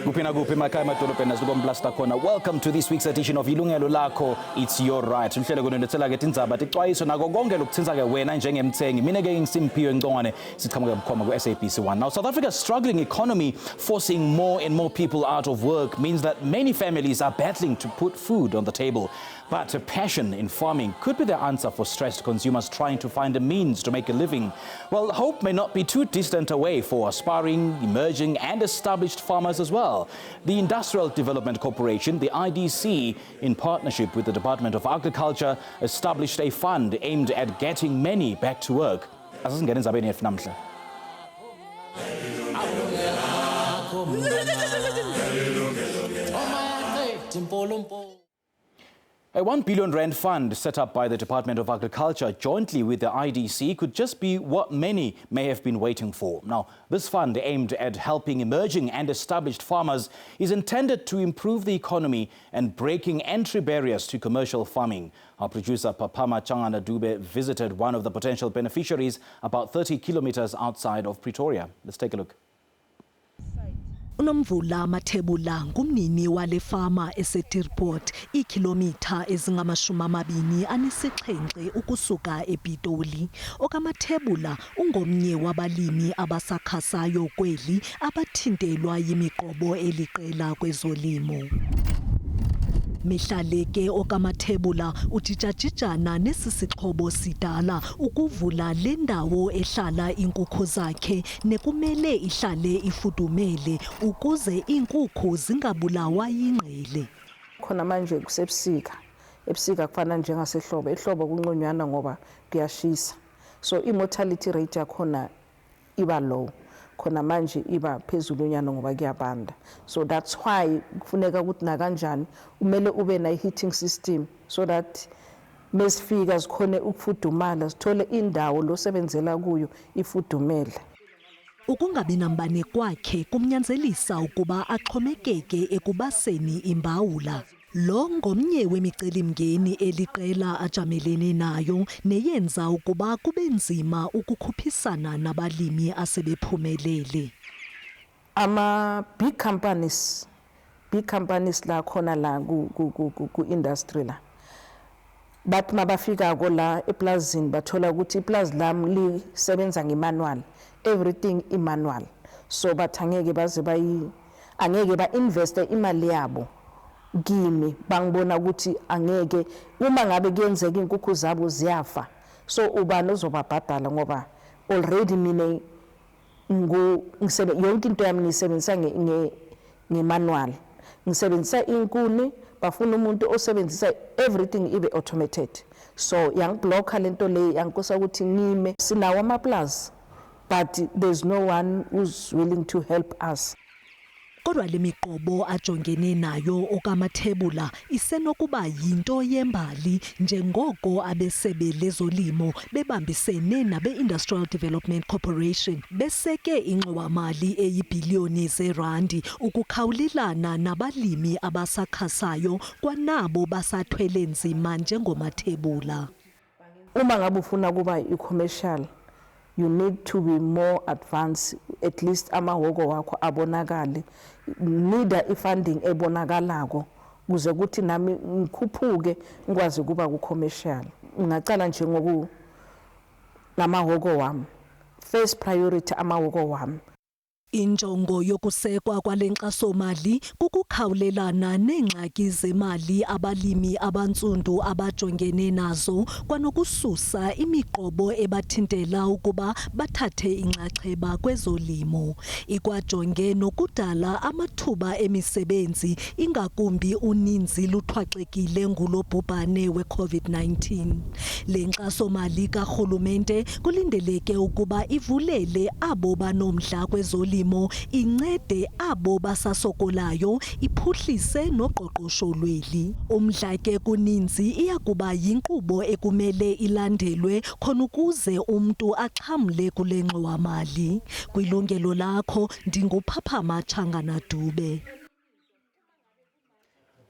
Welcome to this week's edition of Yilungelo, Lakho. It's your right. SABC 1. Now, South Africa's struggling economy, forcing more and more people out of work, means that many families are battling to put food on the table. But a passion in farming could be the answer for stressed consumers trying to find a means to make a living. Well, hope may not be too distant away for aspiring, emerging and established farmers as well. The Industrial Development Corporation, the IDC, in partnership with the Department of Agriculture, established a fund aimed at getting many back to work. A 1 billion rand fund set up by the Department of Agriculture jointly with the IDC could just be what many may have been waiting for. Now, this fund aimed at helping emerging and established farmers is intended to improve the economy and breaking entry barriers to commercial farming. Our producer Papama Changana Dube visited one of the potential beneficiaries about 30 kilometers outside of Pretoria. Let's take a look. Unomvula Mathebula ngumnini wale farma eseTirport ikilometha ezingama-27 ukusuka ePitoli. OkaMathebula ungomnye wabalimi abasakhasayo kweli abathintelwa yimiqobo eliqela kwezolimo. Mihlaleke okaMathebula utshitshana nesisixhobo sidala ukuvula le ndawo ehlala inkukhu zakhe nekumele ihlale ifudumele ukuze inkukhu zingabulawa yingqele. Khona manje kusebusika ebusika kufana njengasehlobo ehlobo kunqonywana ngoba kuyashisa so immortality rate yakhona iba low khona manje iba phezulu nyana ngoba kuyabanda so that's why kufuneka ukuthi na kanjani umele ube na heating system so that mesifika zikhone ukufudumala sithole indawo lo sebenzela kuyo ifudumele. Ukungabi nambane kwakhe kumnyanzelisa ukuba axhomekeke ekubaseni imbawula. Lo ngomnye wemicelimngeni eliqela ajamelene nayo neyenza ukuba kube nzima ukukhuphisana nabalimi asebephumelele. Big companies la khona la ku industry la bathi mabafika ko la eplazini bathola ukuthi iplazi lami lisebenza ngemanual, everything imanual, so bathangeke baze angeke ba invest imali yabo kimi bangibona ukuthi angeke uma ngabe kuyenzeka inkukhu zabo ziyafa so ubani ozobabhadala ngoba already mina yonke into yami ngisebenzisa ngemanual, ngisebenzisa inkuni bafuna umuntu osebenzisa everything ibe automated so yangiblocka lento le yankosa ukuthi ngime sinawo amaplaza but there's no one who's willing to help us. Kodwa lemiqobo ajongene nayo okaMathebula isenokuba yinto yembali njengoko abesebe lezolimo bebambisene nabe-Industrial Development Corporation beseke ingxowa-mali eyibhiliyoni zeerandi ukukhawulelana nabalimi abasakhasayo kwanabo basathwele nzima njengoMathebula. Uma ngabe ufuna kuba i-commercial you need to be more advanced, at least amahoko wakho abonakale, nida ifunding ebonakalako kuze ukuthi nami ngikhuphuke ngikwazi kuba ku-commercial. Ngacala nje ngoku namahoko wami, first priority amahoko wami. Injongo yokusekwa kwalenkxasomali kukukhawulelana neengxaki zemali abalimi abantsundu abajongene nazo kwanokususa imiqobo ebathintela ukuba bathathe inxaxheba kwezolimo. Ikwajonge nokudala amathuba emisebenzi ingakumbi uninzi luthwaxekile ngulo bhubhane we-COVID-19. Le nkxasomali karhulumente kulindeleke ukuba ivulele abo banomdla kwezolimo incede abo basasokolayo iphuhlise noqoqosho lweli. Umdla ke kuninzi iyakuba yinkqubo ekumele ilandelwe khona ukuze umntu axhamle kule ngxowa-mali. Kwilungelo lakho ndinguPhaphama Changana Dube.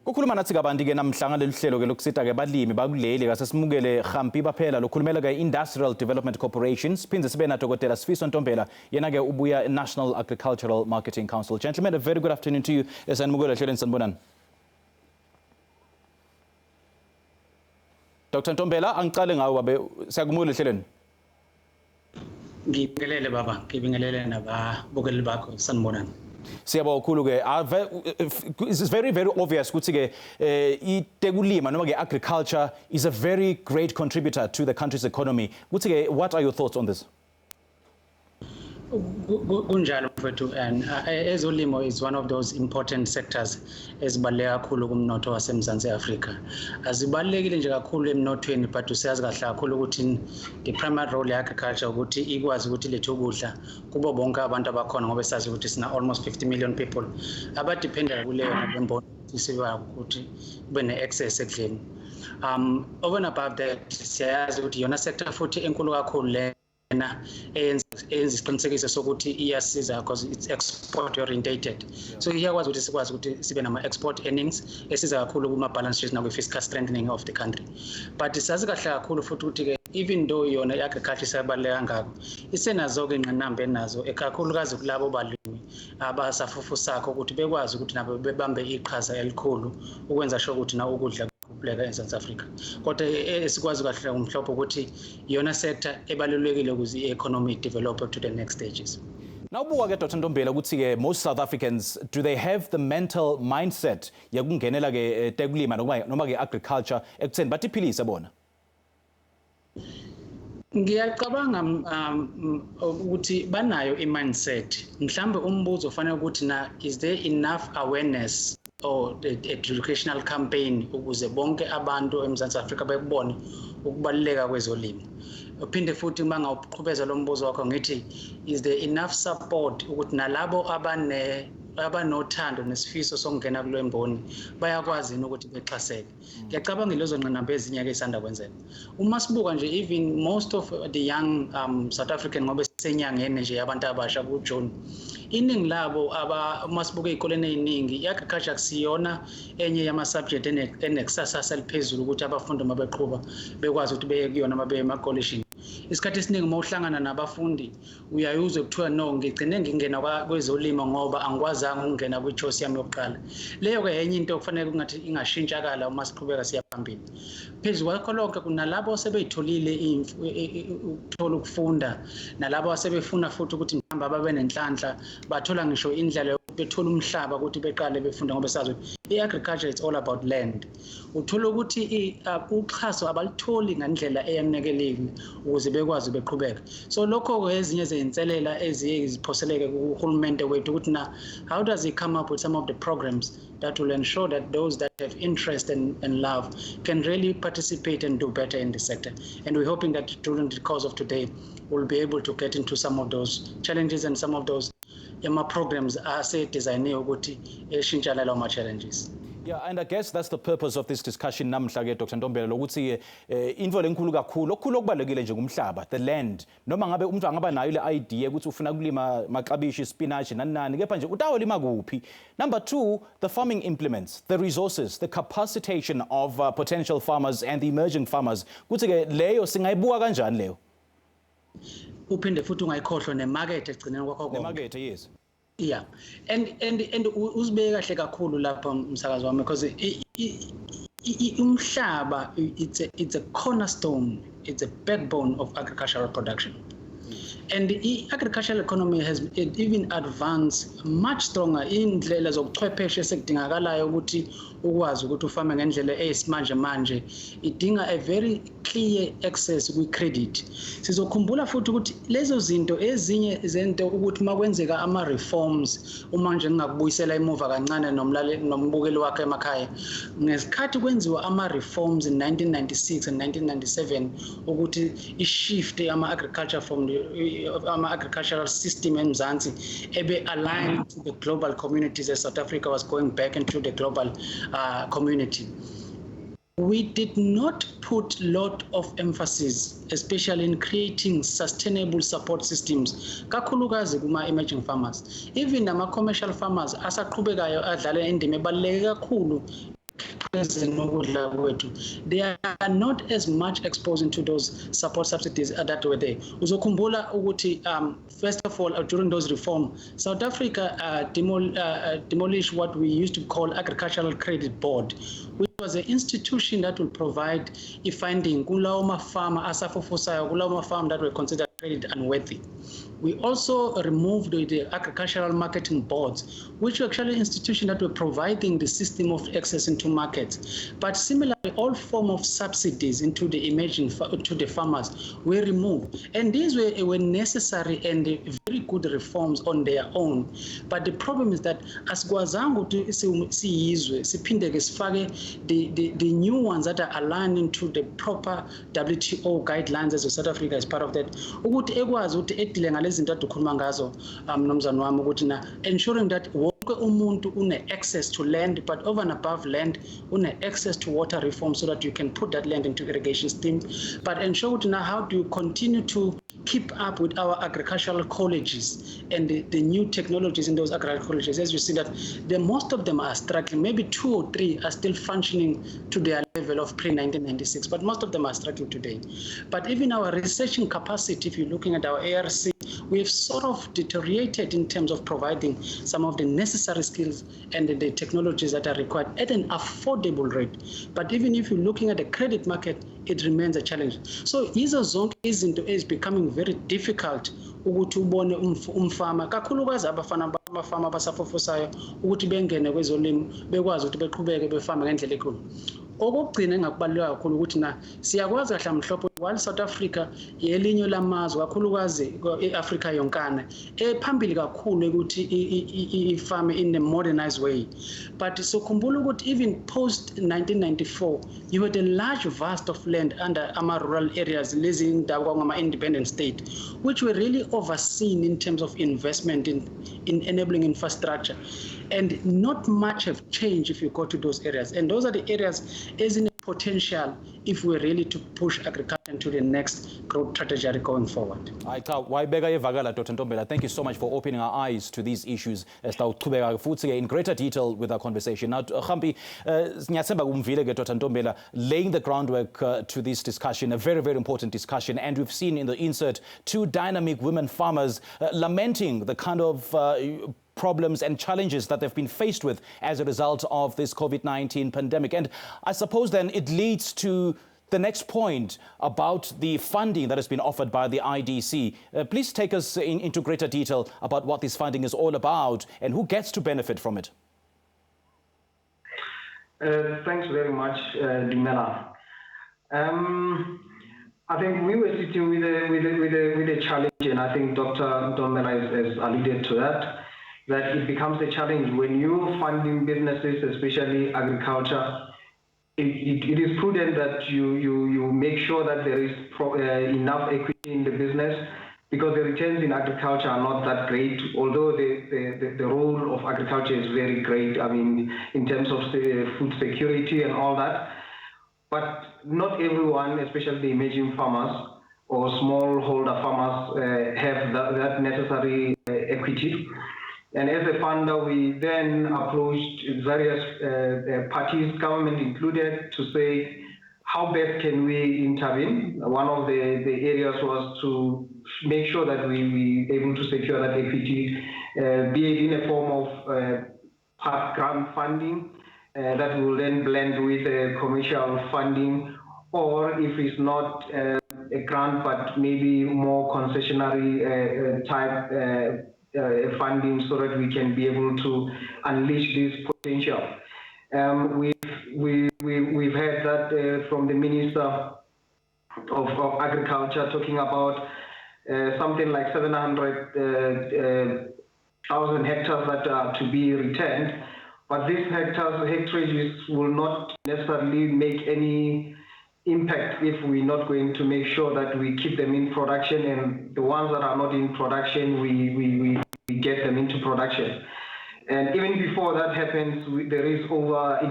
Ukhuluma nathi kabanti ke namhlanje leli hlelo ke lokusita ke balimi bakuleli kasesimukele Khampi baphela lokhulumela ke Industrial Development Corporation siphinde sibe na Dr. Sifiso Ntombela yena ke ubuya National Agricultural Marketing Council. Gentlemen, a very good afternoon to you. Esanimukela hlelweni sanibonani. Dr. Ntombela angiqale ngawe babe siyakumukela hlelweni. Ngibingelele baba, ngibingelele nababukeli bakho sanibonani. Siyabonga kakhulu ke it's very obvious ukuthi ke itekulima noma ke agriculture is a very great contributor to the country's economy. Ukuthi ke what are your thoughts on this? Kunjalo mfethu, and ezolimo is one of those important sectors ezibaluleke kakhulu kumnotho waseMzantsi Afrika. Azibalulekile nje kakhulu emnothweni, but usiyazi kahle kakhulu ukuthi the primary role agriculture ukuthi ikwazi ukuthi lethe ukudla kubo bonke abantu abakhona, ngoba sazi ukuthi sina almost 50 million people abadependent kuleyo ngemboni isiba ukuthi kube ne-access ekudleni. Over and above that, siyazi ukuthi yona sector futhi enkulu kakhulu le eyenza isiqinisekiso sokuthi iyasiza because it's export orientated. So iyakwazi ukuthi sikwazi ukuthi sibe nama export earnings esiza kakhulu kuma balance sheet nakwi fiscal strengthening of the country. But sazi kahle kakhulu futhi ukuthi ke even though yona i-agriculture isabaleka ngako isenazo ke ingqinamba enazo ekakhulukazi kulabo balimi abasafufusakho ukuthi bekwazi ukuthi nabo bebambe iqhaza elikhulu ukwenza sure ukuthi na ukudla kubleka eSouth Africa. Kodwa esikwazi kahle umhlophe ukuthi yona sector ebalulekile ukuze i-economy develop to the next stages. Now buka ke Dr. Ntombela ukuthi ke most South Africans, do they have the mental mindset yakungenela ke tekulima noma ke agriculture ekutheni batiphilise bona? Ngiyacabanga ukuthi banayo i-mindset. Mhlambe umbuzo ufanele ukuthi na is there enough awareness or the educational campaign ukuze bonke abantu eMzantsi Afrika bekubone ukubaluleka kwezolimo. Uphinde futhi mangawuqhubeza lo mbuzo wakho ngithi is there enough support ukuthi nalabo abanothando nesifiso sokungena kulo emboni bayakwazi ukuthi bexhaseke. Ngiyacabanga lezo ngqinamba ezinye ke isanda kwenzeka. Uma sibuka nje even most of the young South African ngoba senyangene nje abantu abasha ku June, iningi labo uma sibuka ezikoleni eziningi i-agriculture kusiyona enye yama subject enekusasa eliphezulu ukuthi abafundi mabeqhubha bekwazi ukuthi beye kuyona mabe emakolishini. Isikhathi esiningi uma uhlangana nabafundi uyayuzwe kuthiwa no ngigcine ngingena kwezolimo ngoba angikwazanga ukungena kwi-choice yami yokuqala. Leyo ke enye into okufanele kungathi ingashintshakala uma siqhubeka siya phambili. Phezu kwakho lonke kunalabo sebeyitholile ukuthola ukufunda, nalabo asebefuna futhi ukuthi mhlawumbe babe nenhlanhla bathola ngisho indlela bethola umhlaba ukuthi beqale befunda ngoba sazi i-agriculture it's all about land. Uthola ukuthi uxhaso abalitholi ngandlela eyanekelekile ukuze bekwazi beqhubeka. So lokho ezinye zezinselela eziphoseleke kuhulumende wethu ukuthi na how does he come up with some of the programs that will ensure that those that have interest and love can really participate and do better in the sector. And we're hoping that during the course of today we'll be able to get into some of those challenges and some of those programs are designed ukuthi eshintshala lawo challenges. Yeah, and I guess that's the purpose of this discussion namhla ke Dr. Ntombela lokuthi into lenkulu kakhulu okubalekile nje kumhlaba, the land. Noma ngabe umuntu angaba nayo le idea ukuthi ufuna kulima maqabishi, spinach nanani kepha nje utawolima kuphi. Number 2, the farming implements, the resources, the capacitation of potential farmers and the emerging farmers. Kuthi ke leyo singayibuka kanjani leyo? Uphinde futhi ungayikhohlwa nemarket egcineni kwakho konke. Nemarket, yes. Yeah, and uzibeke kahle kakhulu lapha umsakazi wami because umhlaba it's a cornerstone, it's a backbone of agricultural production. And the agricultural economy has even advanced much stronger in indlela zobuchwepheshe esekudingakalayo ukuthi ukwazi ukuthi ufame ngendlela eyisimanje manje idinga a very clear access kwi-credit. Sizokhumbula futhi ukuthi lezo zinto ezinye zento ukuthi makwenzeka ama-reforms uma nje ngingakubuyisela emuva kancane nombukeli wakhe emakhaya ngesikhathi kwenziwa ama-reforms in 1996 and 1997 ukuthi i-shift ama-agriculture from the agricultural system in Mzansi ebe aligned to the global communities as South Africa was going back into the global community. We did not put a lot of emphasis, especially in creating sustainable support systems. Kakhulukazi kuma emerging farmers, even nama commercial farmers asaqhubekayo adlala indima ebaluleke kakhulu they are not as much exposed into those support subsidies that were there. Uzokhumbula ukuthi first of all during those reforms, South Africa demolished what we used to call Agricultural Credit Board, which was an institution that will provide funding kulawo mafama asafufusayo, kulawo mafama that were considered credit unworthy. We also removed the agricultural marketing boards, which were actually institutions that were providing the system of access into markets. But similarly, all form of subsidies into the to the farmers were removed. And these were necessary and very good reforms on their own. But the problem is that as Gwazangu the new ones that are aligning to the proper WTO guidelines as South Africa is part of that. Ensuring that umuntu une access to land, but over and above land, une access to water reform so that you can put that land into irrigation scheme. But ensure now how do you continue to keep up with our agricultural colleges and the new technologies in those agricultural colleges. As you see that most of them are struggling, maybe 2 or 3 are still functioning to their level of pre-1996, but most of them are struggling today. But even our researching capacity, if you're looking at our ARC, we have sort of deteriorated in terms of providing some of the necessary skills and the technologies that are required at an affordable rate. But even if you're looking at the credit market, it remains a challenge. So izo zonke izinto is becoming very difficult ukuthi ubone umfama kakhulukazi abafama abasafufusayo ukuthi bengene kwezolimo bekwazi ukuthi beqhubeke befama ngendlela ekhulu. Okugcina engakubaluleka kakhulu ukuthi na siyakwazi kahle mhlophe while South Africa yelinye lamazwe kakhulukazi eAfrica yonkana phambili kakhulu ukuthi ifame in a modernized way. But sokhumbula ukuthi even post 1994 you had a large vast of land under rural areas lezi indawo kwangama independent state which were really overseen in terms of investment in enabling infrastructure. And not much have changed if you go to those areas. And those are the areas as in potential if we're really to push agriculture into the next growth strategy going forward. Dr. Ntombela, thank you so much for opening our eyes to these issues in greater detail with our conversation. Now, Khampi, Dr. Ntombela, laying the groundwork to this discussion, a very, very important discussion. And we've seen in the insert 2 dynamic women farmers lamenting the kind of problems and challenges that they've been faced with as a result of this COVID-19 pandemic. And I suppose then it leads to the next point about the funding that has been offered by the IDC. Please take us into greater detail about what this funding is all about and who gets to benefit from it. Thanks very much, Yilungelo. I think we were sitting with a challenge, and I think Dr. Ntombela has alluded to that it becomes a challenge when you're funding businesses, especially agriculture. It is prudent that you make sure that there is enough equity in the business, because the returns in agriculture are not that great, although the role of agriculture is very great, I mean, in terms of food security and all that. But not everyone, especially the emerging farmers or smallholder farmers, have that necessary equity. And as a funder, we then approached various parties, government included, to say, how best can we intervene? One of the areas was to make sure that we able to secure that equity, be it in a form of part grant funding that will then blend with commercial funding, or if it's not a grant but maybe more concessionary type funding, so that we can be able to unleash this potential. We've heard that from the Minister of Agriculture talking about something like 700,000 hectares that are to be returned, but these hectares will not necessarily make any impact if we're not going to make sure that we keep them in production, and the ones that are not in production, we get them into production. And even before that happens, it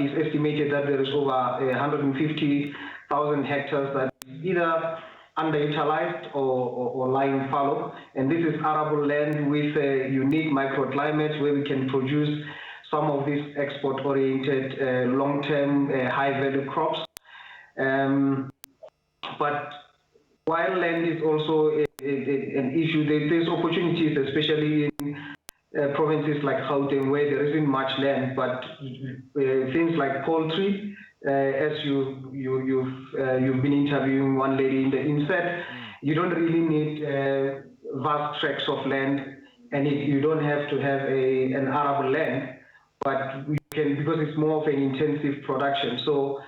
is estimated that there is over 150,000 hectares that is either underutilized or lying fallow. And this is arable land with unique microclimates where we can produce some of these export-oriented, long-term, high-value crops. But while land is also an issue, there's opportunities, especially in provinces like Gauteng, where there isn't much land, but things like poultry, as you've been interviewing one lady in the inset, you don't really need vast tracts of land, and you don't have to have an arable land, but you can, because it's more of an intensive production. So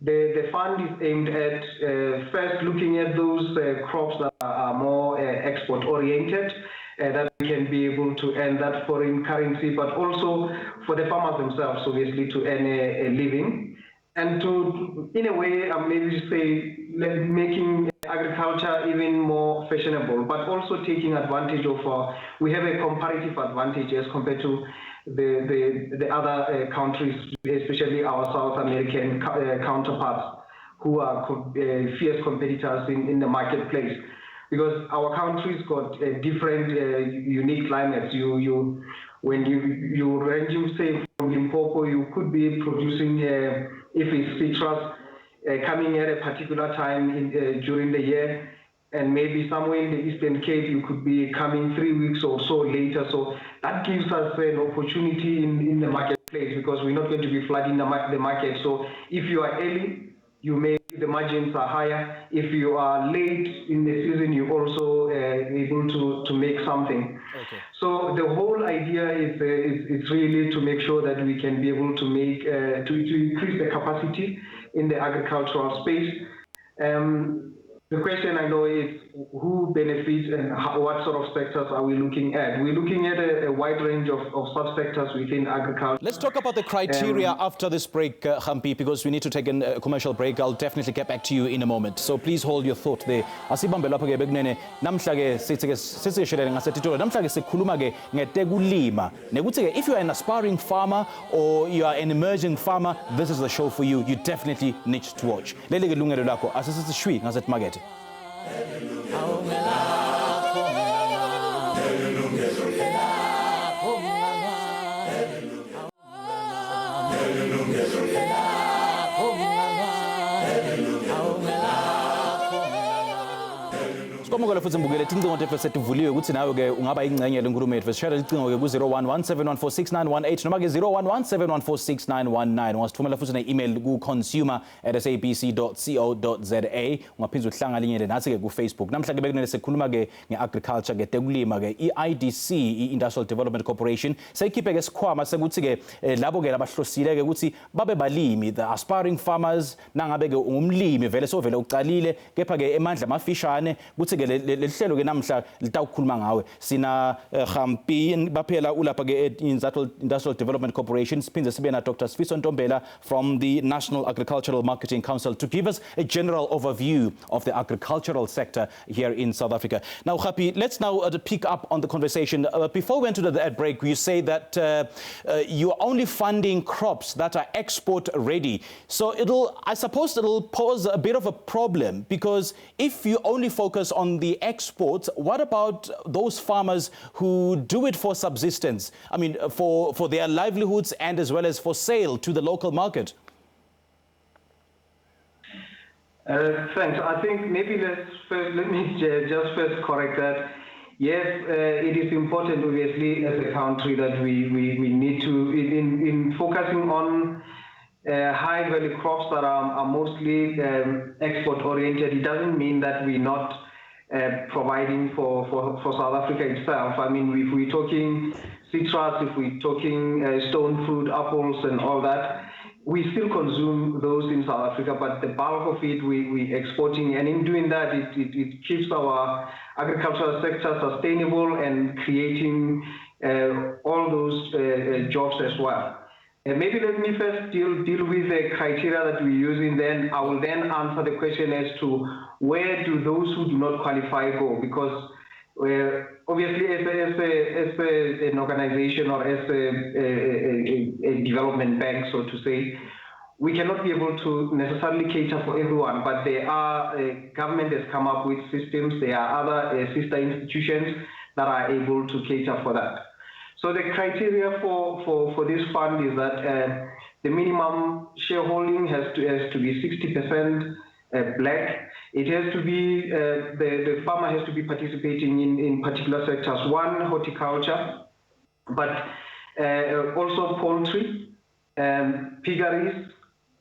the fund is aimed at first looking at those crops that are more export oriented, that we can be able to earn that foreign currency, but also for the farmers themselves, obviously, to earn a living. And to, in a way, maybe say, making agriculture even more fashionable, but also taking advantage of, we have a comparative advantage as compared to the other countries, especially our South American counterparts, who are fierce competitors in the marketplace. Because our country's got different unique climates. When you range, say, from Limpopo, you could be producing, if it's citrus, coming at a particular time during the year, and maybe somewhere in the Eastern Cape, you could be coming 3 weeks or so later. So that gives us an opportunity in the marketplace, because we're not going to be flooding the market. So if you are early, the margins are higher. If you are late in the season, you're also able to make something. Okay. So the whole idea is really to make sure that we can be able to make to increase the capacity in the agricultural space. The question I know is who benefits and what sort of sectors are we looking at? We're looking at a wide range of subsectors within agriculture. Let's talk about the criteria after this break, Hampi, because we need to take a commercial break. I'll definitely get back to you in a moment. So please hold your thought there. Asibambe lapho ke bekunene namhla ke sisishelele ngasetitolo namhla ke sikhuluma ke ngetekulima nekuthi ke if you are an aspiring farmer or you are an emerging farmer, this is the show for you. You definitely need to watch. Leli ke Yilungelo lakho asisishwi ngaseTmarket. Sikomokela futhi mbukele icingo nje sesivuliwe ukuthi nawe ke ungaba ingcenye lenkulumo yethu. Share icingo ke ku-0117146918 noma ke 0117146919. Ungasithumela futhi ne-email ku-consumer@sabc.co.za. Ungaphinza uhlanganele nathi ke ku-Facebook. Namhla ke bekunene sikhuluma ke nge-agriculture ke tekulima ke i-IDC, i-Industrial Development Corporation, seyikhiphe ke sikhwama sekuthi ke labo ke labahlosile ke ukuthi babe balimi, the aspiring farmers, nangabe ke umlimi vele sovele uqalile kepha ke emandla amafishane kuthi ke lehlelo ke namhla litawukhuluma ngawe. Sina Hampi baphela ulapha ke Industrial Development Corporation, siphinde sibe na Dr. Sifiso Ntombela from the National Agricultural Marketing Council to give us a general overview of the agricultural sector here in South Africa. Now, Happy, let's now pick up on the conversation. Before we went to the ad break, you say that you're only funding crops that are export ready. So I suppose it'll pose a bit of a problem, because if you only focus on the exports, what about those farmers who do it for subsistence? I mean, for their livelihoods and as well as for sale to the local market? Thanks. I think maybe let me just first correct that. Yes, it is important, obviously, as a country that we need to, in focusing on high-value crops that are mostly export-oriented. It doesn't mean that we're not providing for South Africa itself. I mean, if we're talking citrus, if we're talking stone fruit, apples, and all that, we still consume those in South Africa, but the bulk of it we're exporting, and in doing that, it keeps our agricultural sector sustainable and creating all those jobs as well. Maybe let me first deal with the criteria that we're using, then I will then answer the question as to where do those who do not qualify go, because obviously as an organization or as a development bank, so to say, we cannot be able to necessarily cater for everyone, but there are, government has come up with systems, there are other sister institutions that are able to cater for that. So the criteria for this fund is that the minimum shareholding has to be 60% black. It has to be, the farmer has to be participating in particular sectors. One, horticulture, but also poultry, piggeries,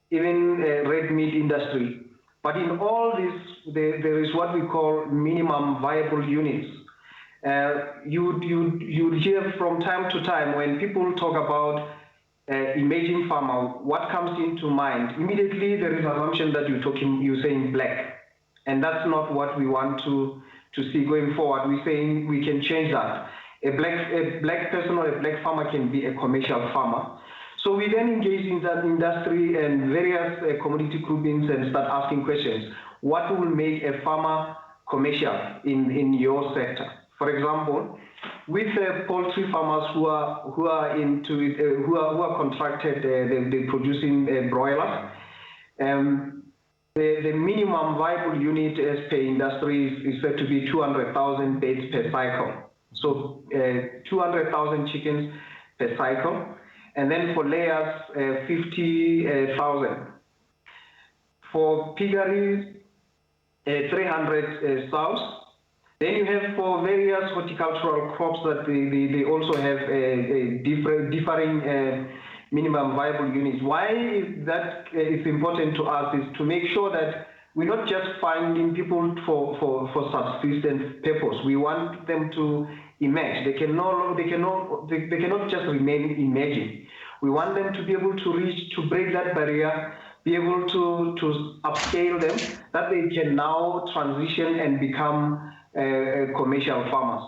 even red meat industry. But in all this, there is what we call minimum viable units. You hear from time to time when people talk about emerging farmer, what comes into mind? Immediately there is assumption that you're saying black. And that's not what we want to see going forward. We're saying we can change that. A black person or a black farmer can be a commercial farmer. So we then engage in that industry and various commodity groupings and start asking questions. What will make a farmer commercial in your sector? For example, with poultry farmers who are into it, who are contracted, they're producing broilers. The minimum viable unit as per industry is said to be 200,000 beds per cycle. So 200,000 chickens per cycle. And then for layers, 50,000. For piggeries, 300 sows. Then you have for various horticultural crops that they also have differing minimum viable units. Why that is important to us is to make sure that we're not just finding people for subsistence purpose. We want them to emerge. They cannot just remain emerging. We want them to be able to break that barrier, be able to upscale them, that they can now transition and become commercial farmers.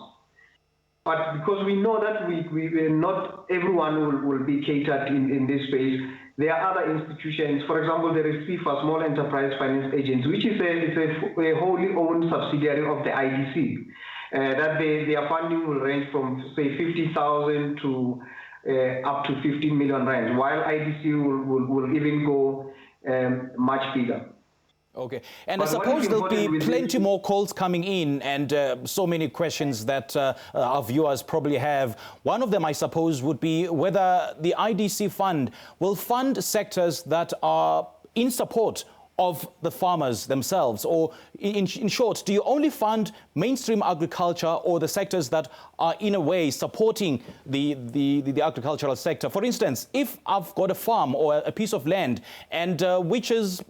But because we know that we not everyone will be catered in this space, there are other institutions. For example, there is SIFA, Small Enterprise Finance Agency, which is a wholly owned subsidiary of the IDC. That their funding will range from say 50,000 to up to 15 million rand, while IDC will even go much bigger. Okay, and But I suppose there'll be plenty more calls coming in and so many questions that our viewers probably have. One of them, I suppose, would be whether the IDC fund will fund sectors that are in support of the farmers themselves, or in short, do you only fund mainstream agriculture or the sectors that are in a way supporting the agricultural sector? For instance, if I've got a farm or a piece of land and which is,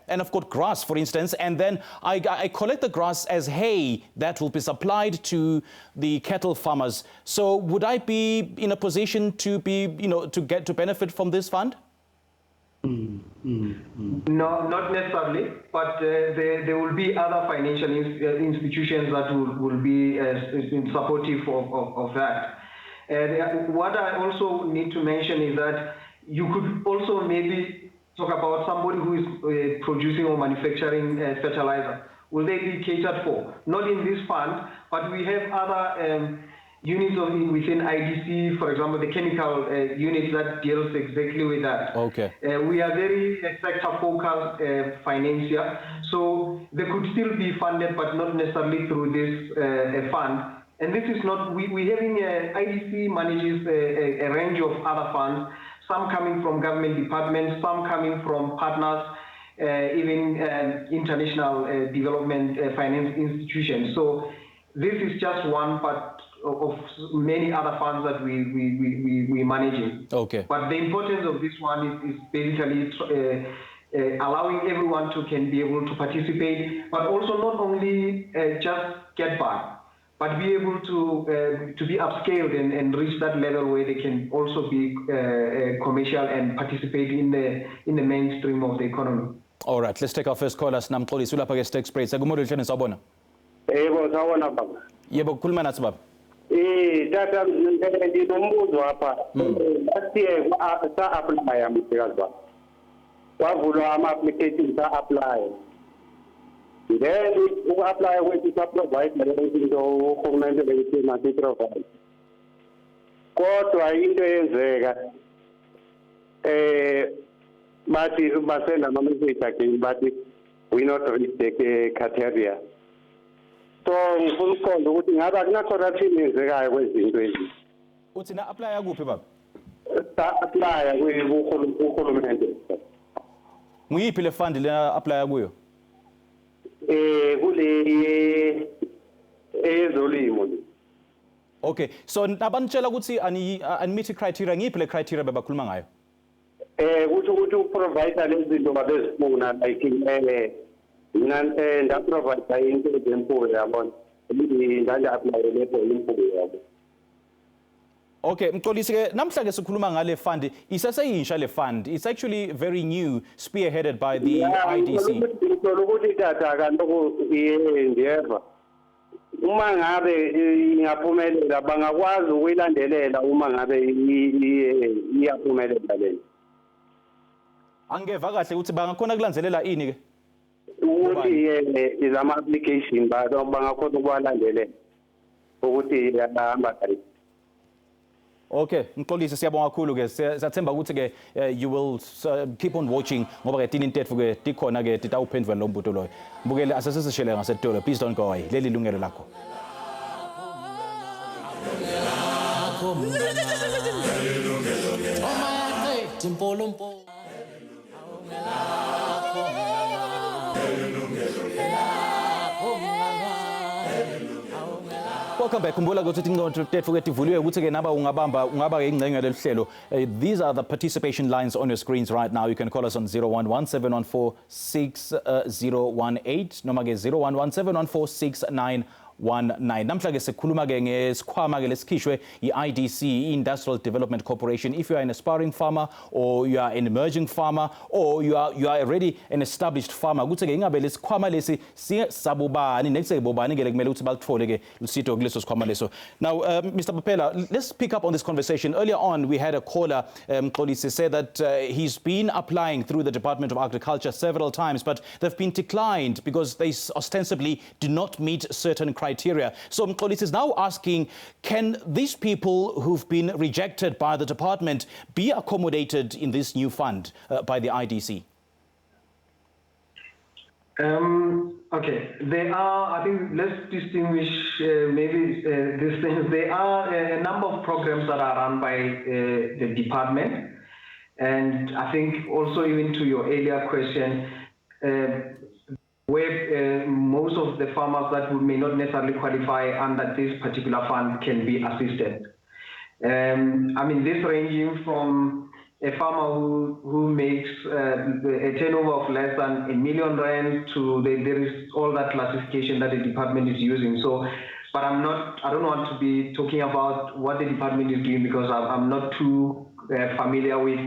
and I've got grass, for instance, and then I collect the grass as hay that will be supplied to the cattle farmers. So would I be in a position to be, to benefit from this fund? No, not necessarily, but there will be other financial institutions that will be supportive of that. What I also need to mention is that you could also maybe talk about somebody who is producing or manufacturing fertilizer. Will they be catered for? Not in this fund, but we have other units within IDC, for example, the chemical unit that deals exactly with that. Okay. We are very sector-focused financier, so they could still be funded, but not necessarily through this fund. And this is not, we're having, IDC manages a range of other funds, some coming from government departments, some coming from partners, even international development finance institutions. So this is just one part of many other funds that we're managing. Okay. But the importance of this one is basically allowing everyone can be able to participate, but also not only just get by, but be able to be upscaled and reach that level where they can also be commercial and participate in the mainstream of the economy. All right, let's take our first call. Sinamxolisi ulapha ke Stakes Sprays. Agumodwe hleni sawubona. Yebo sawubona baba. Yebo kukhuluma nathi baba. Tata nginombuzo apha. Last year sa-apply msikazi baba. Kwavulwa ama-applications sa-apply. Then uku-apply kwethu sa-provide into urhulumente beyithi masi-provide. Kodwa into eyenzeka bathi basenda ama-message again bathi we not reach the criteria. So ngifuna ukuqonda ukuthi ngaba kuna-corruption eyenzekayo kwezinto ezi. Uthi na apply kuphi baba? Sa-apply kuhulumende. Nguyiphi le fund le apply kuyo? Kule ezolimo. Okay, so nabanitshela ukuthi ani-meet criteria, ngiphi le criteria bebakhuluma ngayo? Kutho ukuthi uprovide lezi zinto babezifuna like mina ndaprovide into ezemfuyo yabona. Nganja-apply lepo imfuyo yabo. Okay, Mxolisi ke namhla ke sikhuluma ngale fund, isaseyisha le fund. It's actually very new, spearheaded by the IDC. Ngicela ukuthi tata kaloku ndiyeva. Uma ngabe ingaphumelela bangakwazi ukuyilandelela uma ngabe iyaphumelela lento. Angeva kahle ukuthi bangakhona kulandzelela ini ke? Ukuthi izama application bangakhona ukuwalandelela ukuthi yahamba kahle. Okay, Mxolisi siyabonga kakhulu ke. Siyathemba ukuthi ke you will keep on watching ngoba ke tini intetho ke tikhona ke titawuphendvula lo mbuto loyo. Mbukele asesishele ngasetolo. Please don't go away. Leli lungelo lakho. Welcome back. Khumbula ukuthi ingqondo tethu ketivuliwe ukuthi ke naba ungaba ke ingcenye leli hlelo. These are the participation lines on your screens right now. You can call us on 011-714-6018 noma ke 011-714-6919. Namhla ke sikhuluma ke ngesikhwama ke lesikhishwe i-IDC, Industrial Development Corporation. If you are an aspiring farmer or you are an emerging farmer or you are already an established farmer, ukuthi ke ingabe lesikhwama lesi sabubani nekuseke bobani ke kumele ukuthi bakuthole ke lusito kuleso sikhwama leso. Now Mr. Papela, let's pick up on this conversation. Earlier on we had a caller, Mxolisi, said that he's been applying through the Department of Agriculture several times, but they've been declined because they ostensibly do not meet certain criteria. So Mxolisi is now asking, can these people who've been rejected by the department be accommodated in this new fund by the IDC? Okay, there are, I think, let's distinguish maybe these things. There are a number of programs that are run by the department. And I think also even to your earlier question, where most of the farmers that may not necessarily qualify under this particular fund can be assisted. I mean, this ranging from a farmer who makes a turnover of less than R1 million to there is all that classification that the department is using. So, but I don't want to be talking about what the department is doing because I'm not too familiar with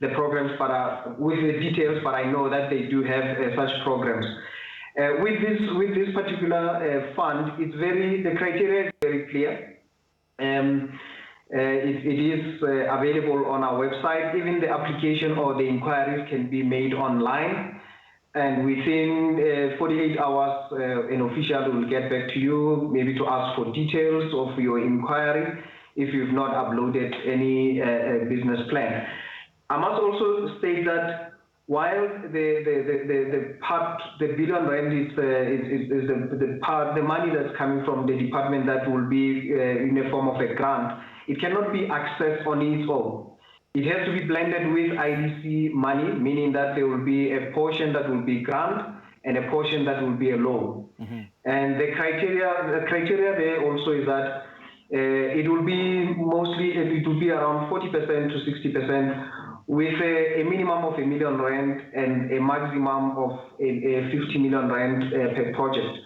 the programs, but with the details. But I know that they do have such programs. With this particular fund, the criteria is very clear. It is available on our website. Even the application or the inquiries can be made online. And within 48 hours, an official will get back to you, maybe to ask for details of your inquiry if you've not uploaded any business plan. I must also state that while the R1 billion is the money that's coming from the department that will be in the form of a grant, it cannot be accessed on its own. It has to be blended with IDC money, meaning that there will be a portion that will be grant and a portion that will be a loan. Mm-hmm. And the criteria there also is that it will be around 40% to 60%. With a minimum of R1 million and a maximum of a 50 million rand per project.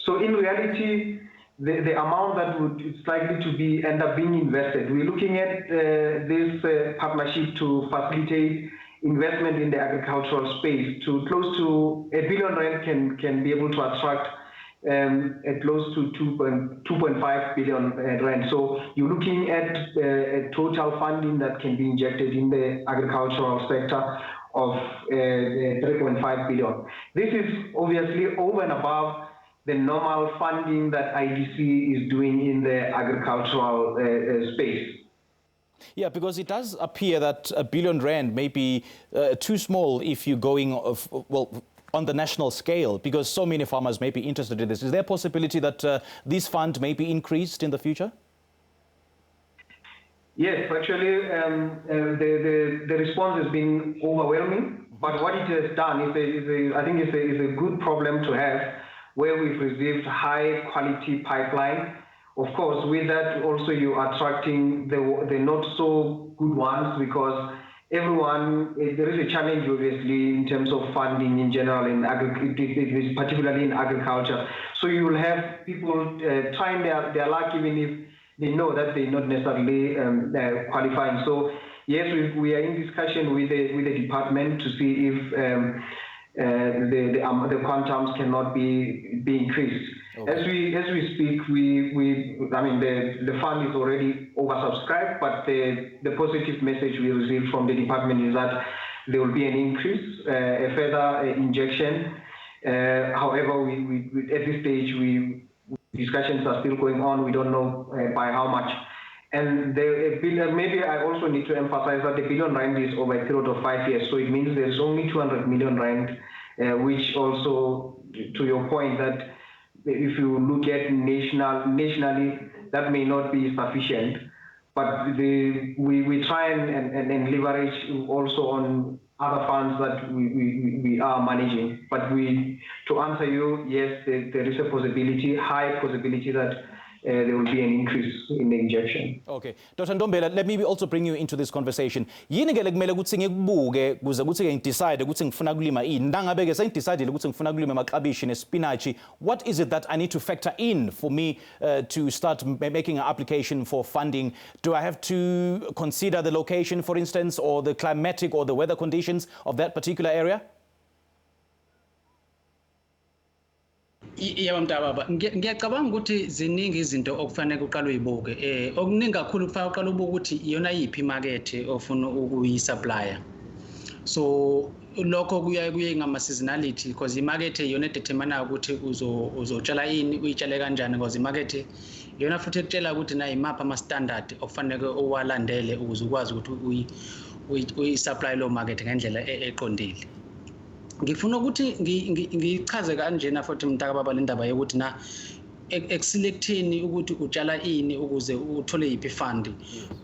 So in reality, the amount that it's likely to end up being invested, we're looking at this partnership to facilitate investment in the agricultural space to close to R1 billion can be able to attract close to 2.5 billion rand. So you're looking at a total funding that can be injected in the agricultural sector of 3.5 billion. This is obviously over and above the normal funding that IDC is doing in the agricultural space. Yeah, because it does appear that R1 billion may be too small if you're going on the national scale, because so many farmers may be interested in this. Is there a possibility that this fund may be increased in the future? Yes, actually, the response has been overwhelming. But what it has done I think it's a good problem to have, where we've received high quality pipeline. Of course, with that also you are attracting the not so good ones, because everyone, there is a challenge obviously in terms of funding in general in agriculture, particularly in agriculture. So you will have people trying their luck, even if they know that they're not necessarily qualifying. So yes, we are in discussion with the department to see if the quantums cannot be increased. Okay. As we speak, I mean the fund is already oversubscribed, but the positive message we received from the department is that there will be an increase, a further injection. However, we at this stage discussions are still going on. We don't know by how much. And the billion, maybe I also need to emphasize that the billion rand is over a period of 5 years. So it means there's only 200 million rand, which also, to your point, that if you look at nationally, that may not be sufficient. But we try and leverage also on other funds that we are managing. But to answer you, yes, there is a possibility, high possibility that there will be an increase in the injection. Okay. Dr. Ntombela, let me also bring you into this conversation. Yini ke kumele ukuthi ngikubuke kuze ukuthi ke ngidecide ukuthi ngifuna kulima ini. Ndangabe ke sengidecide ukuthi ngifuna kulima amaklabishi nespinach. What is it that I need to factor in for me to start making an application for funding? Do I have to consider the location, for instance, or the climatic or the weather conditions of that particular area? Yebo mntababa, ngiyacabanga ukuthi ziningi izinto okufanele uqale uyibuke. Okuningi kakhulu kufanele uqale ubuke ukuthi iyona yiphi imakethe ofuna ukuyisupplya. So lokho kuye ngama seasonality, because imakethe iyona edetermine ukuthi uzotshala ini, uyitshale kanjani, because imakethe iyona futhi ekutshela ukuthi na imaphi ama standard okufanele uwalandele ukuze ukwazi ukuthi uyisupply lo market ngendlela eqondile. Ngifuna ukuthi ngichaze kanjena futhi mntakababa le ndaba yokuthi na ekuselecteni ukuthi utshala ini ukuze uthole yiphi fund.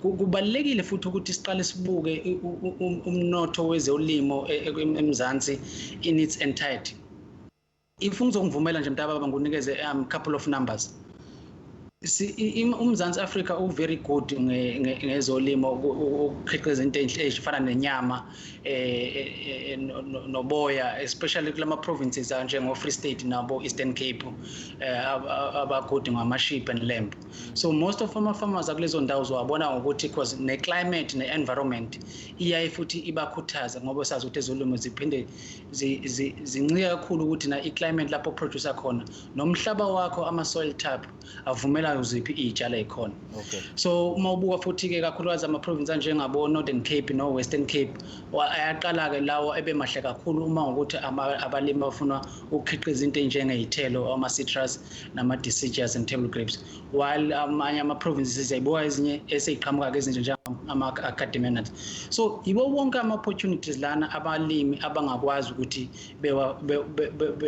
Kubalekile futhi ukuthi siqale sibuke umnotho wezolimo eMzansi in its entirety. If ngizongivumela nje mntakababa ngunikeze couple of numbers. uMzansi Africa very good ngezolimo ukukhiqiza into ezifana nenyama noboya, especially kulama provinces njengo Free State nabo Eastern Cape abagood ngama sheep and lamb. So most of our farmers akulezo ndawo zowabona ukuthi because ne climate ne environment iyaye futhi ibakhuthaza ngoba sazi ukuthi ezolimo ziphinde zincike kakhulu ukuthi na iclimate lapho producer khona nomhlaba wakho ama soil type avumela uziphi itshala ekhona. Okay. So mawubuka futhi ke kakhulukazi ama province njengabo Northern Cape no Western Cape ayaqala ke lawo ebemahle kakhulu uma ukuthi abalimi bafuna ukukhiqiza into njengezithelo ama citrus nama deciduous and table grapes, while amanye ama provinces ayibuka ezinye eseyiqhamuka ke ezinje ama academia nuts. So yibo wonke ama opportunities lana abalimi abangakwazi ukuthi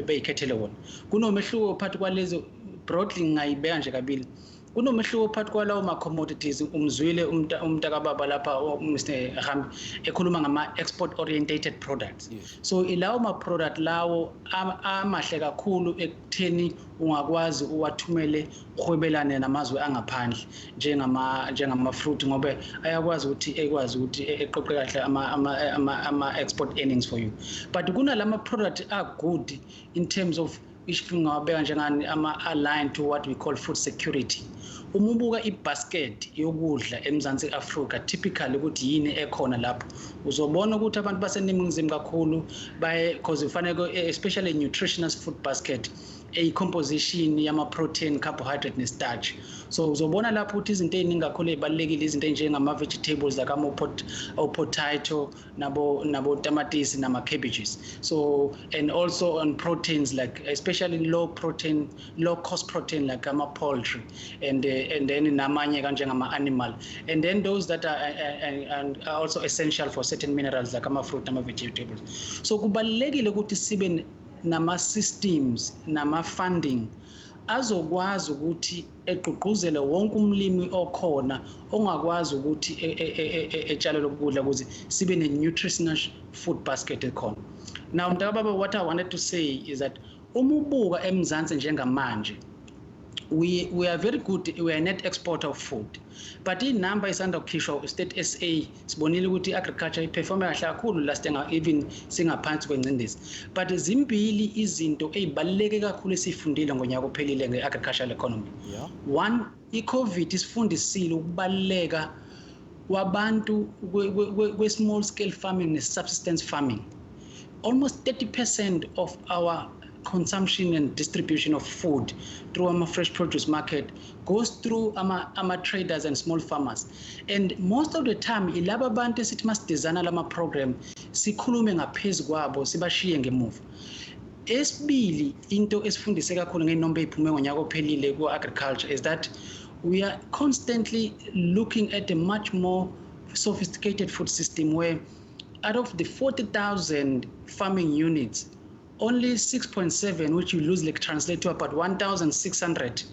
beyikhethele wona. Kunomehluko phakathi kwalezo broadly ngayibeka nje kabili. Kunomehluko phakathi kwalawo ma commodities. Umzwile umntakababa lapha Mr. Hambi ekhuluma ngama export orientated products. Yes. So ilawo ma product lawo amahle kakhulu ekutheni ungakwazi uwathumele uhwebelane namazwe angaphandle njengama fruit ngoba ayakwazi ukuthi eqoqe kahle ama export earnings for you. But kunalama product are good in terms of ngabeka njengani aligned to what we call food security. Umubuka ibasket yokudla eMzansi Africa typically ukuthi yini ekhona lapho uzobona ukuthi abantu baseningizimu kakhulu because ufanele especially nutritious food basket a composition yama protein, carbohydrate ne starch. So uzobona lapho ukuthi izinto eziningi kakhulu ezibalekile izinto njengama vegetables like ama potato nabo tomatoes nama cabbages. So and also on proteins like especially low cost protein like ama poultry and then namanye kanjengama animal, and then those that are also essential for certain minerals like ama fruit nama vegetables. So kubalekile ukuthi sibe nama systems nama funding azokwazi ukuthi eqhuquzele wonke umlimi okhona ongakwazi ukuthi etshale lokudla ukuze sibe ne-nutritional food basket ekhona. Now mntakababa, what I wanted to say is that umubuka eMzansi njengamanje we are very good, we are a net exporter of food, but inamba isanda kukhishwa state SA sibonile ukuthi agriculture iperform kahle kakhulu last year, even singaphansi kwencindezi. But zimbili izinto ezibaluleke kakhulu esifundile ngonyaka ophelile ngeagricultural economy. One, iCovid isifundisile ukubaluleka wabantu kwe-small scale farming ne-subsistence farming. Almost 30% of our consumption and distribution of food through our fresh produce market goes through our traders and small farmers. And most of the time, ilaba bantu sithi masidizana lama program sikhulume ngaphezulu kwabo sibashiye ngemuva. Esibili into esifundise kakhulu ngenombe iphume ngonyaka ophelile ku-agriculture is that we are constantly looking at a much more sophisticated food system where out of the 40,000 farming units, only 6.7, which you loosely translate to about 1,600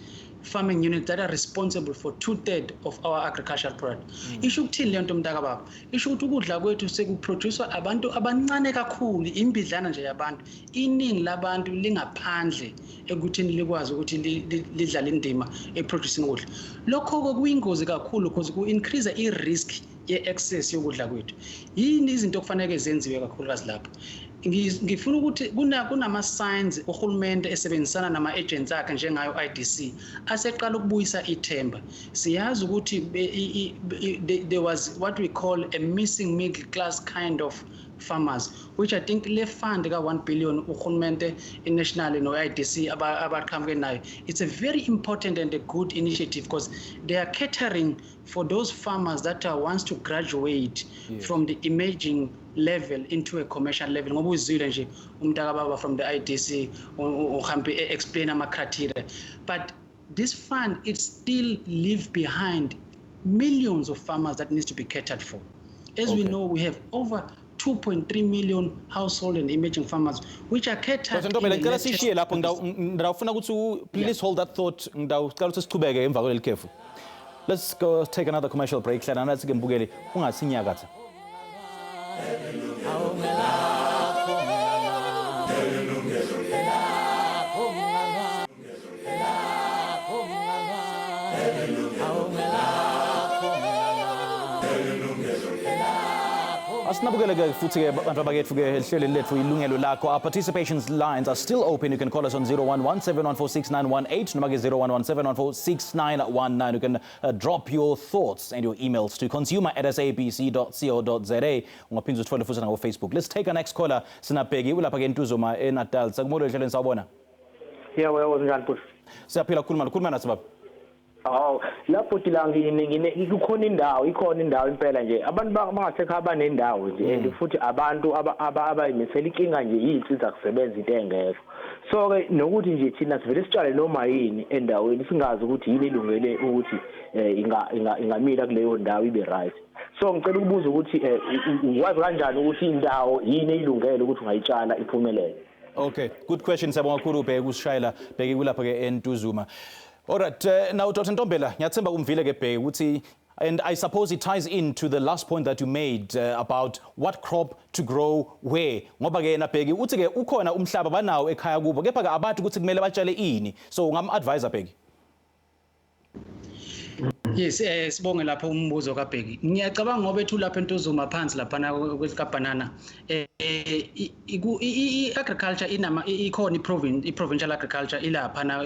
farming units that are responsible for 2/3 of our agricultural product. Isho ukuthini le nto mntakababa? Isho ukuthi ukudla kwethu sekuproducewa abantu abancane kakhulu, imbidlana nje yabantu. Iningi labantu lingaphandle ekuthini likwazi ukuthi lidlale indima eproducing ukudla. Lokho kuyingozi kakhulu because ku-increase i-risk ye-excess yokudla kwethu. Yini izinto okufanele zenziwe kakhulukazi lapho? Ngifuna ukuthi kunama-signs uhulumende esebenzisana nama-agents akhe njengayo IDC aseqala ukubuyisa ithemba. Siyazi ukuthi there was what we call a missing middle class kind of farmers, which I think le fund ka 1 billion uhulumende national no IDC abaqhamuke nayo. It's a very important and a good initiative because they are catering for those farmers that wants to graduate from the emerging level into a commercial level. Ngoba uzwile nje umntakababa from the IDC uhambe explain ama criteria, but this fund it still leave behind millions of farmers that needs to be catered for. As we know, we have over 2.3 million household and emerging farmers which are catered. Please hold that thought. Let's go take another commercial break. Asinabukele futhi abantu abakethu ke hlelo lethu Yilungelo Lakho. Our participation lines are still open. You can call us on 0117146918 noma ke 0117146919. You can drop your thoughts and your emails to consumer@sabc.co.za. Ungaphinda uthole futhi na Facebook. Let's take our next caller. Sinabheki ulapha ke eNtuzuma eNatal. Sakumolo hlelweni sawubona. Yeah, well, njani futhi? Siyaphila khuluma nathi baba. Oh, lapho ikhona indawo impela nje abantu bangasekho abanendawo nje and futhi abantu abayimisela inkinga nje yinsiza kusebenza into engekho. So ke nokuthi nje thina sivele sitshale noma yini endaweni singazi ukuthi yini ilungele ukuthi ingamila kuleyo ndawo ibe right. So ngicela ukubuza ukuthi ukwazi kanjani ukuthi indawo yini ilungele ukuthi ungayitshala iphumelele. Okay, good question. Sabonga kakhulu ubheke usishayela bheke kulapha ke eNtuzuma. All right, now Dr. Ntombela, ngiyathemba umvile ke bheke ukuthi, and I suppose it ties into the last point that you made about what crop to grow where. Ngoba ke yena bheke uthi ke ukhona umhlaba banawo ekhaya kubo kepha ke abathi ukuthi kumele batshale ini. So ngam-advisor bheke. Yes, sibonge lapho umbuzo kaBheki. Ngiyacabanga ngoba ethu lapha eNtuzuma phansi lapha kwesikaBanana. I-agriculture ikhona i-provincial agriculture ilapha na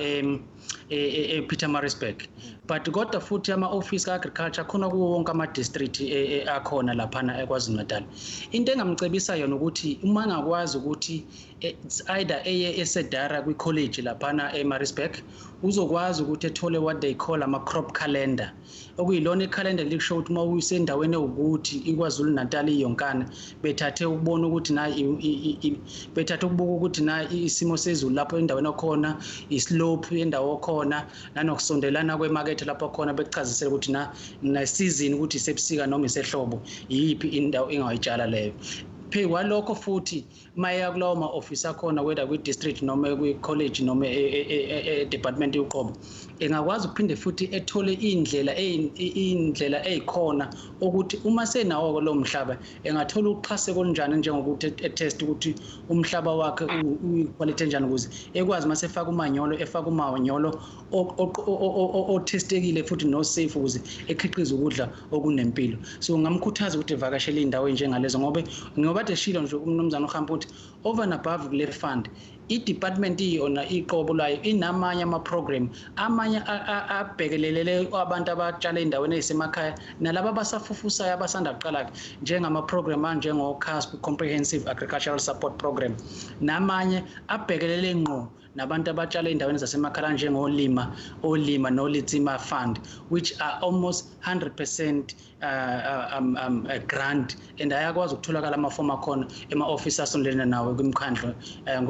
ePietermaritzburg. But kodwa futhi ama-office ka-agriculture khona kuwo wonke ama-district akhona lapha eKwaZulu-Natal. Into engamcebisa yona ukuthi uma ngakwazi ukuthi it's either eSedara kwi-college lapha eMaritzburg uzokwazi ukuthi ethole what they call ama-crop calendar. Okuyilona i-calendar likusho ukuthi uma usendaweni ukuthi iKwaZulu-Natal iyonkana bethathe ukubona ukuthi na isimo sezulu lapho endaweni okhona islope yendawo okhona nanokusondelana kwemarket lapho khona bekuchazisela ukuthi na season ukuthi isebusika noma isehlobo yipi indawo engayitshala leyo. phe kwalokho futhi maya kulawo ma-office akhona whether kwi-district noma kwi-college noma department yoqobo engakwazi ukuphinde futhi ethole iy'ndlela ey'khona ukuthi uma senawo lo mhlaba engathola uxhaseko olunjani njengokuthi etest ukuthi umhlaba wakhe uyiquality enjani ukuze ekwazi mase efaka umanyolo otestekile futhi no safe ukuze ekhiqize ukudla okunempilo. So ngamkhuthaza ukuthi evakashele indawo enjengalezo ngoba deshilo nje umnumzana ohamba ukuthi over and above kule fund i-department iyona iqobo layo inamanye ama-program amanye abhekelelele abantu abatshala endaweni ezisemakhaya nalabo abasafufusayo abasanda kuqala njengama-program anjengo-CASP Comprehensive Agricultural Support Program namanye abhekelele ngqo nabantu abatshala endaweni zasemakhaya njengolima nolitsima fund which are almost 100% grant and ayakwazi ukutholakala amafomu akhona ema-office asondelene nawo kwimkhandlo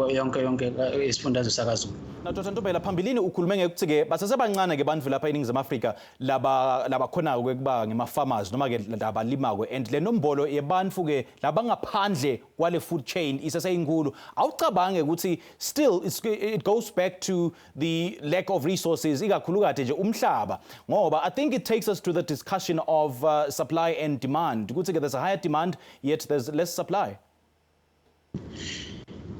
yonke isifundazwe sakwaZulu. Na Dr. Ntombela phambilini ukhulume ngekuthi-ke basesebancane ke bantu lapha eNingizimu Afrika laba khona ukuba ngema-farmers noma ke labalima-ko and le nombolo yebantu-ke labangaphandle kwale food chain iseseyinkulu. Awucabange ukuthi still it goes back to the lack of resources ikakhulukade nje umhlaba ngoba I think it takes us to the discussion of supply and demand ukuthi there's a higher demand yet there's less supply.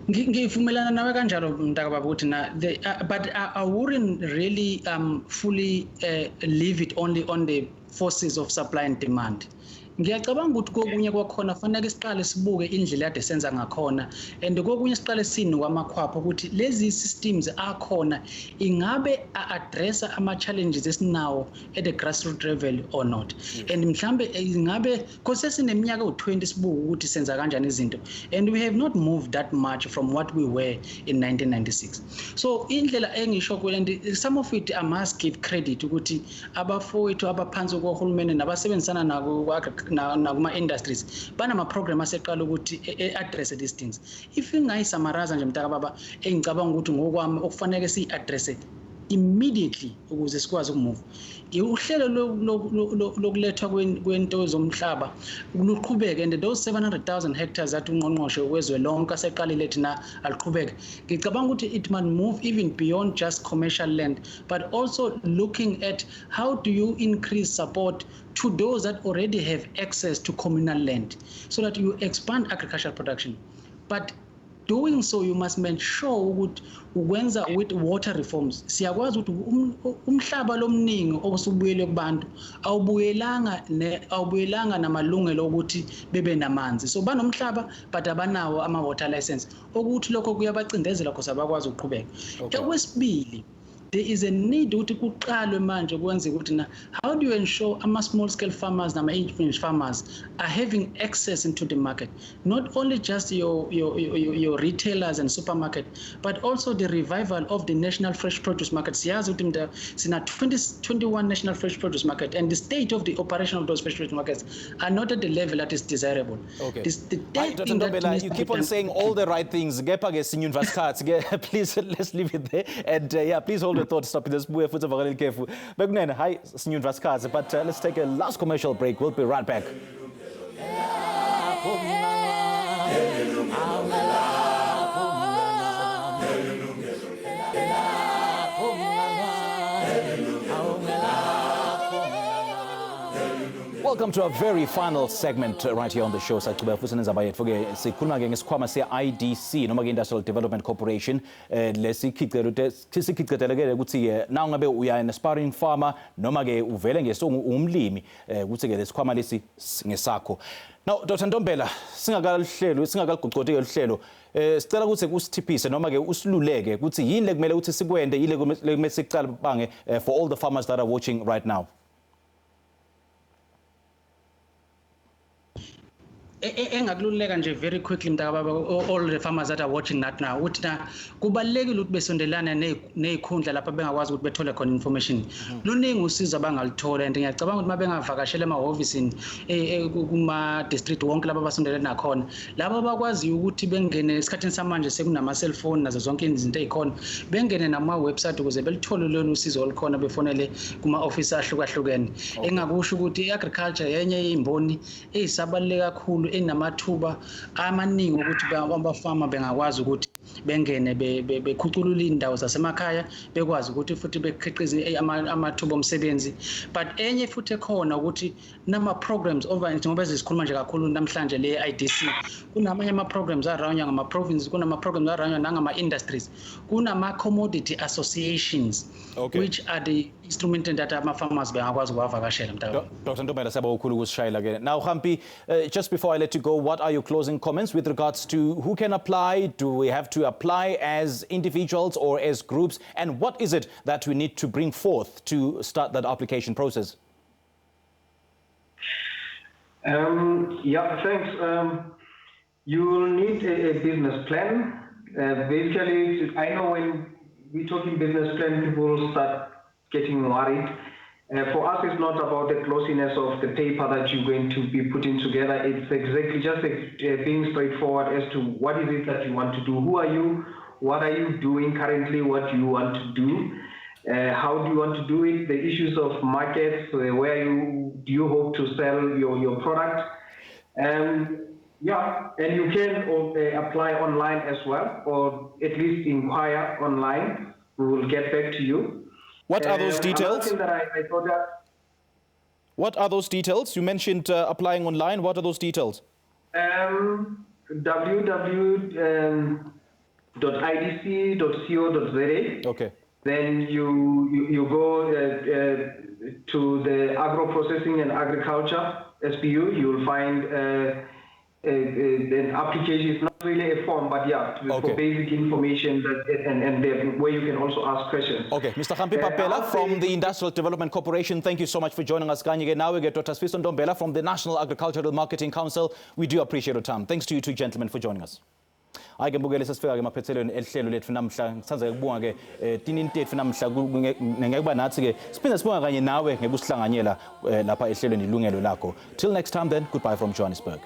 Ngivumelana nawe kanjalo mntakababa ukuthi but I wouldn't really fully leave it only on the forces of supply and demand. Ngiyacabanga ukuthi kokunye kwakhona fanele siqale sibuke indlela ade senza ngakhona and kokunye siqale sini kwamakhwapha ukuthi lezi systems akhona ingabe addressa ama challenges esinawo at the grassroots level or not. And mhlambe ingabe because sineminyaka u20 sibuke ukuthi senza kanjani izinto and we have not moved that much from what we were in 1996. So indlela engisho and some of it I must give credit ukuthi abafowethu abaphansi kohulumeni nabasebenzisana nako kuma-industries banama-program aseqala ukuthi addresse these things. If ngayisummarize nje mntakababa engicabanga ukuthi ngokwami okufanele siyi-addresse immediately ukuze sikwazi ukumove uhlelo lokulethwa kwento zomhlaba luqhubeke and those 700,000 hectares that ungqongqoshe wezwe lonke aseqalile thina aliqhubeke. Ngicabanga ukuthi it must move even beyond just commercial land but also looking at how do you increase support to those that already have access to communal land so that you expand agricultural production. But doing so you must make sure ukuthi ukwenza with water reforms siyakwazi ukuthi umhlaba lomningi obusubuyele kubantu awubuyelanga namalungelo ukuthi bebe namanzi so banomhlaba but abanawo ama water license ukuthi lokho kuyabacindezela because abakwazi ukuqhubeka. Okwesibili there is a need ukuthi kuqalwe manje kwenze ukuthi na how do you ensure ama small scale farmers nama intermediate farmers are having access into the market, not only just your retailers and supermarket but also the revival of the national fresh produce market. Siyazi ukuthi sina 21 national fresh produce market and the state of the operation of those fresh produce markets are not at the level that is desirable. Okay. You keep on saying all the right things. Please let's leave it there and please hold thought stop this but let's take a last commercial break. We'll be right back. Welcome to our very final segment right here on the show. IDC noma Industrial Development Corporation lesikhicelo ukuthi na ungabe uya an aspiring farmer noma ke uvele umlimi ukuthi ke lesikhwama lesi ngesakho. Now Dr. Ntombela singakaligqogqothe uhlelo sicela ukuthi kusithiphise noma ke usiluleke ukuthi yini lekumele ukuthi sikwende yile kumele siqale bange for all the farmers that are watching right now. Engakululeka nje very quickly mntakababa all the farmers that are watching that now uthi na kubalekile ukuthi besondelana nezikhundla lapha bengakwazi ukuthi bethole khona information. Luningi usizo abangalithola and ngiyacabanga ukuthi mabengavakashela emahhovisini kuma district wonke lapha basondelana nakhona labo abakwazi ukuthi bengene esikhathini samanje sekunama cellphone nazo zonke izinto ezikhona bengene nama website ukuze belithole lolu usizo olukhona befonele kuma office ahlukahlukene. Engakusho ukuthi iagriculture yenye izimboni ezisabaleka kakhulu enamathuba amaningi ukuthi abafama bengakwazi ukuthi bengene bekhuculula indawo zasemakhaya bekwazi ukuthi futhi bekhiqize amathuba omsebenzi. But enye futhi ekhona ukuthi nama programs over ngoba sikhuluma nje kakhulu namhlanje le IDC kunamanye ama programs aranywa ngama provinces, kunama programs aranywa nangama industries, kunama commodity associations, which are the instrument that ama farmers bengakwazi ukuvakashela mntaka. Dr. Ntombela siyabonga kakhulu ukusishayela ke. Now Hampi, just before I let you go, what are your closing comments with regards to who can apply? Do we have to apply as individuals or as groups? And what is it that we need to bring forth to start that application process? Yeah, thanks. You will need a business plan. Basically, I know when we're talking business plan, people start getting worried. For us, it's not about the glossiness of the paper that you're going to be putting together. It's exactly just being straightforward as to what is it that you want to do. Who are you? What are you doing currently? What do you want to do? How do you want to do it? The issues of markets, where do you hope to sell your product? Yeah, and you can apply online as well, or at least inquire online. We will get back to you. What are those details? Thing that I thought that, what are those details? You mentioned applying online. What are those details? www.idc.co.za. Okay. Then you go to the Agro Processing and Agriculture, SPU. You will find an application. It's not really a form, but yeah, for basic information and where you can also ask questions. Okay, Mr. Hampi Papela from the Industrial Development Corporation, thank you so much for joining us. Now we get Dr. Sfiso Ntombela from the National Agricultural Marketing Council. We do appreciate your time. Thanks to you two gentlemen for joining us. Ayike mbukele sesifika ke maphethelweni elihlelo lethu namhla ngithanza ukubonga ke tinini tethu namhla ngekuba nathi ke siphinde sibonga kanye nawe ngekusihlanganyela lapha ehlelweni Yilungelo Lakho. Till next time then, goodbye from Johannesburg.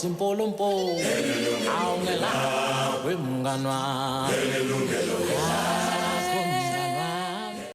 Timpolompo, aungela, wimganwa.